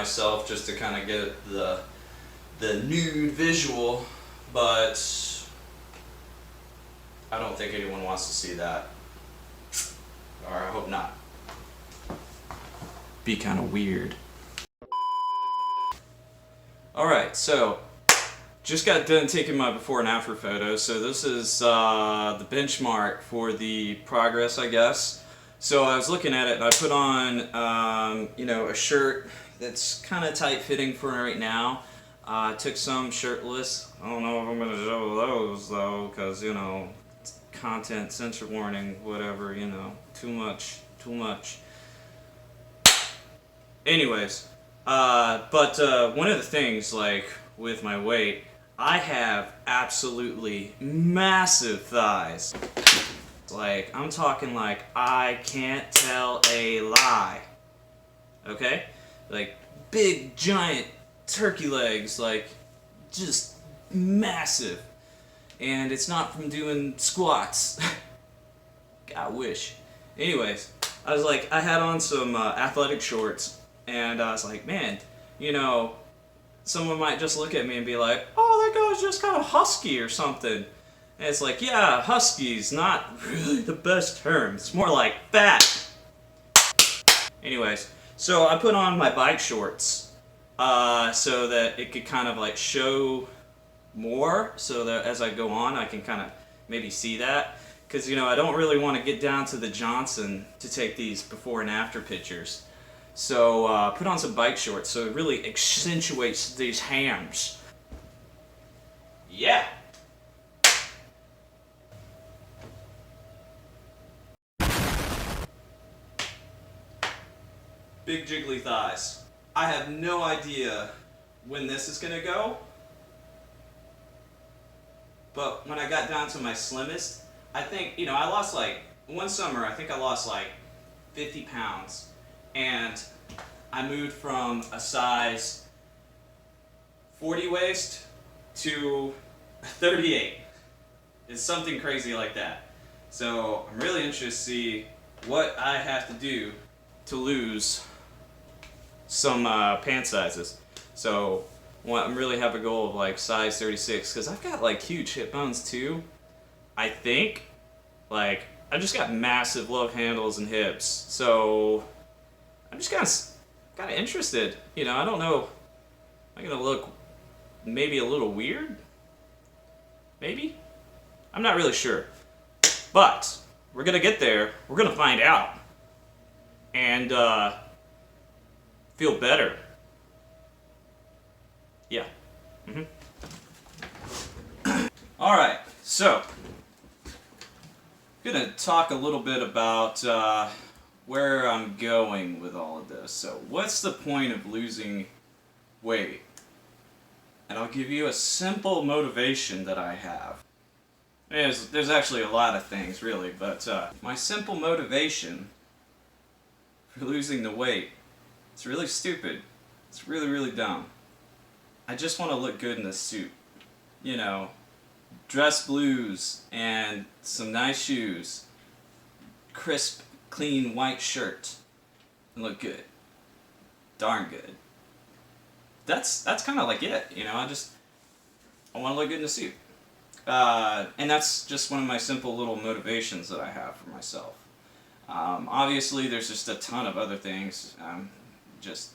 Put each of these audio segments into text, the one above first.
myself just to kind of get the nude visual, but I don't think anyone wants to see that. Or I hope not. Be kind of weird. Alright, so just got done taking my before and after photos, so this is the benchmark for the progress, I guess. So I was looking at it and I put on, a shirt that's kind of tight fitting for right now. I took some shirtless. I don't know if I'm going to show those though, because, content, censor warning, whatever, too much. Anyways, but one of the things, like, with my weight, I have absolutely massive thighs. Like, I'm talking like I can't tell a lie. Okay? Like, big, giant turkey legs, like, just massive. And it's not from doing squats. I wish. Anyways, I had on some athletic shorts, and I was like, man, someone might just look at me and be like, oh, that guy's just kind of husky or something. And it's like, yeah, husky's not really the best term. It's more like fat. Anyways, so I put on my bike shorts so that it could kind of like show more, so that as I go on I can kind of maybe see that. Because, I don't really want to get down to the Johnson to take these before and after pictures. So put on some bike shorts so it really accentuates these hams. Yeah. Big jiggly thighs. I have no idea when this is gonna go, but when I got down to my slimmest, I think, I lost one summer, I think I lost 50 pounds, and I moved from a size 40 waist to 38. It's something crazy like that. So I'm really interested to see what I have to do to lose some pant sizes. So I really have a goal of size 36, because I've got huge hip bones too. I think I just got massive love handles and hips. So I'm just kind of interested. I don't know. Am I gonna look maybe a little weird? Maybe? I'm not really sure. But we're gonna get there. We're gonna find out. And feel better. Yeah. Alright, so I'm gonna talk a little bit about where I'm going with all of this. So what's the point of losing weight? And I'll give you a simple motivation that I have. There's actually a lot of things, really, but my simple motivation for losing the weight, it's really stupid. It's really, really dumb. I just want to look good in a suit. Dress blues and some nice shoes, crisp, clean white shirt, and look good. Darn good. That's kind of it. I want to look good in a suit. And that's just one of my simple little motivations that I have for myself. Obviously, there's just a ton of other things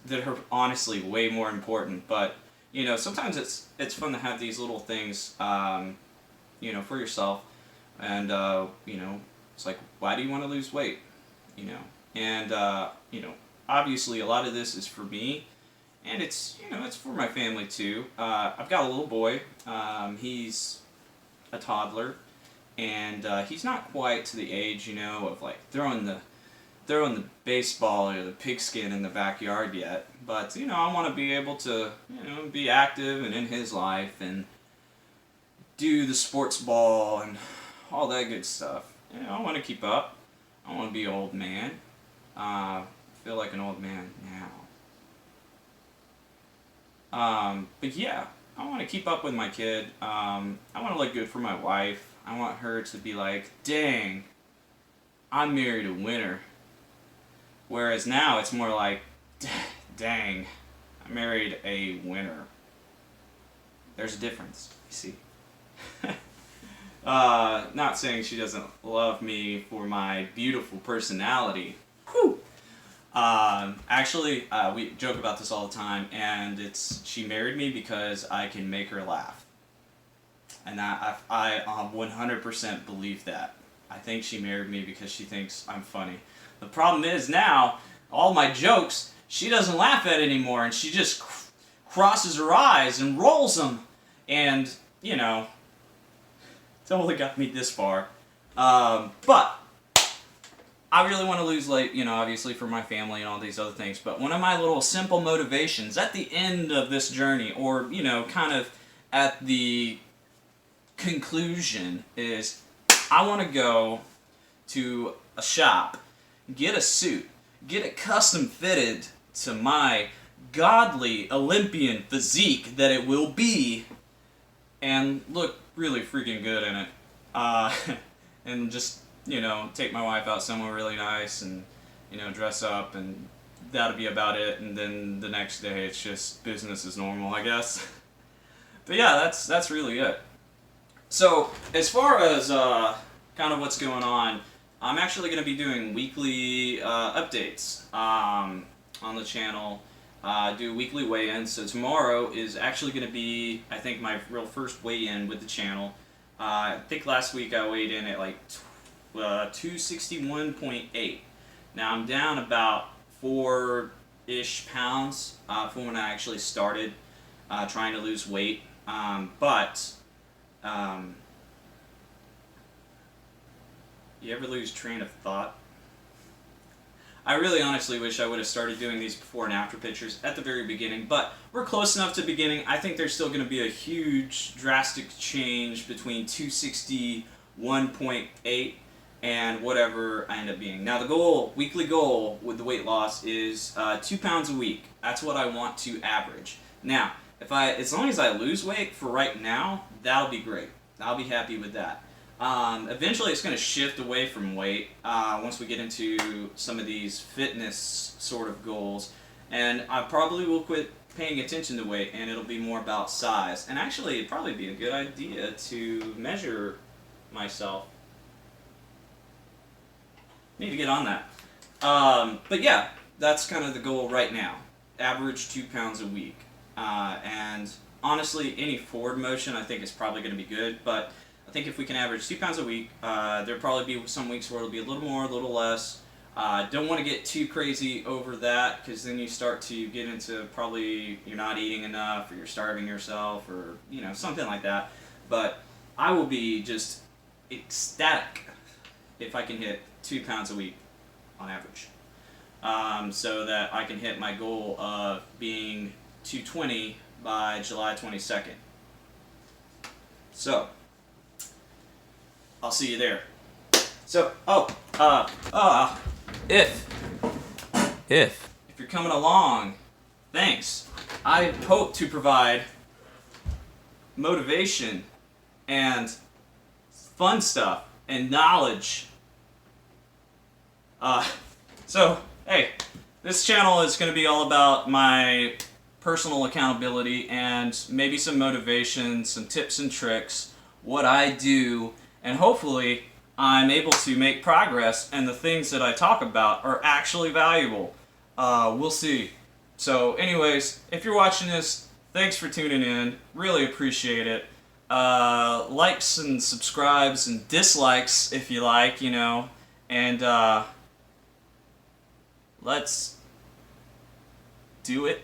that are honestly way more important. But sometimes it's fun to have these little things, for yourself. And it's like, why do you want to lose weight? And obviously, a lot of this is for me. And it's for my family too. I've got a little boy. He's a toddler, and he's not quite to the age, of throwing the baseball or the pigskin in the backyard yet. But I want to be able to be active and in his life and do the sports ball and all that good stuff. I want to keep up. I want to be an old man. I feel like an old man now. But yeah, I want to keep up with my kid. I want to look good for my wife. I want her to be like, dang, I married a winner. Whereas now it's more like, dang, I married a winner. There's a difference, you see. Not saying she doesn't love me for my beautiful personality. Whew. Actually, we joke about this all the time, and she married me because I can make her laugh. And I 100% believe that. I think she married me because she thinks I'm funny. The problem is now, all my jokes, she doesn't laugh at anymore, and she just crosses her eyes and rolls them. And, you know, it's only got me this far. But I really want to lose weight, you know, obviously for my family and all these other things. But one of my little simple motivations at the end of this journey, or, you know, kind of at the conclusion, is I want to go to a shop, get a suit, get it custom fitted to my godly Olympian physique that it will be, and look really freaking good in it. And just, you know, take my wife out somewhere really nice and, you know, dress up, and that'll be about it. And then the next day it's just business as normal, I guess. But yeah, that's really it. So as far as kind of what's going on, I'm actually going to be doing weekly updates on the channel. Do weekly weigh-ins. So tomorrow is actually going to be, I think, my real first weigh-in with the channel. I think last week I weighed in at like 261.8. Now I'm down about 4-ish pounds from when I actually started trying to lose weight. You ever lose train of thought? I really honestly wish I would have started doing these before and after pictures at the very beginning, but we're close enough to beginning. I think there's still going to be a huge drastic change between 261.8 and whatever I end up being. Now the goal, weekly goal with the weight loss is 2 pounds a week. That's what I want to average. Now, as long as I lose weight for right now, that'll be great. I'll be happy with that. Eventually it's going to shift away from weight once we get into some of these fitness sort of goals, and I probably will quit paying attention to weight, and it'll be more about size. And actually it'd probably be a good idea to measure myself. Need to get on that. But yeah, that's kind of the goal right now. Average 2 pounds a week. And honestly, any forward motion I think is probably going to be good, but I think if we can average 2 pounds a week, there'll probably be some weeks where it'll be a little more, a little less. Don't want to get too crazy over that, because then you start to get into probably you're not eating enough, or you're starving yourself, or, you know, something like that. But I will be just ecstatic if I can hit 2 pounds a week on average, so that I can hit my goal of being 220 by July 22nd. So I'll see you there. So, if you're coming along, thanks. I hope to provide motivation and fun stuff and knowledge. So, hey, this channel is going to be all about my personal accountability and maybe some motivation, some tips and tricks, what I do, and hopefully I'm able to make progress and the things that I talk about are actually valuable. We'll see. So anyways, if you're watching this, thanks for tuning in. Really appreciate it. Likes and subscribes and dislikes if you like, you know. And let's do it.